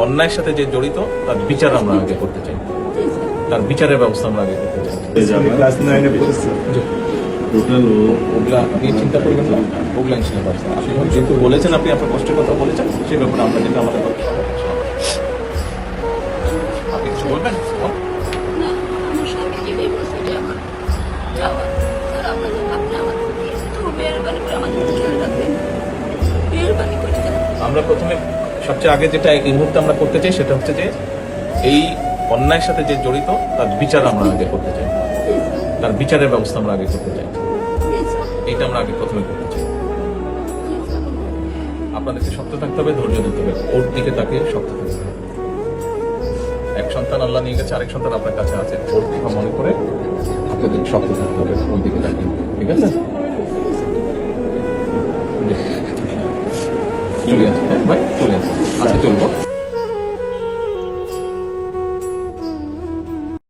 অন্যায়ের সাথে যে জড়িত তার বিচার আমরা আগে করতে চাই, তার বিচারের ব্যবস্থা আমরা আগে করতে চাই। ক্লাস 9 এ পড়েছে। টোটাল ওগুলা নিয়ে চিন্তা করবেন না, ওগুলা ইনশাল্লাহ ব্যবস্থা আসলে যেহেতু বলেছেন, আপনি আপনার কষ্টের কথা বলেছেন, সেই ব্যাপারে আমরা যেটা আমাদের আপনি কিছু বলবেন? না, আমার স্বামী যেটাই বলছে যে আমার যাওয়া, আর আপনাদের আপনি আমার প্রতি একটু মেহরবানি করে আমাদের খেয়াল রাখবেন, মেহরবানি করে দেন। আমরা প্রথমে সবচেয়ে আগে যেটা এই মুহূর্তে আমরা করতে চাই সেটা হচ্ছে যে এই অন্যায়ের সাথে যে জড়িত তার বিচার আমরা আগে করতে চাই, তার বিচারের ব্যবস্থা আমরা আগে করতে চাই। এইটা আমরা আগে প্রথমে করতে চাই। আপনাদেরকে শক্ত থাকতে হবে, ধৈর্য দিতে হবে, ওর দিকে তাকে শক্ত থাকতে হবে। এক সন্তান আল্লাহ নিয়ে গেছে, আরেক সন্তান আপনার কাছে আছে, ওর কথা মনে করে আপনাদের শক্ত থাকতে হবে, ওর দিকে তাকিয়ে। ঠিক আছে, চলে আসছে, হ্যাঁ ভাই, চলে আসছে। আচ্ছা, চলবো।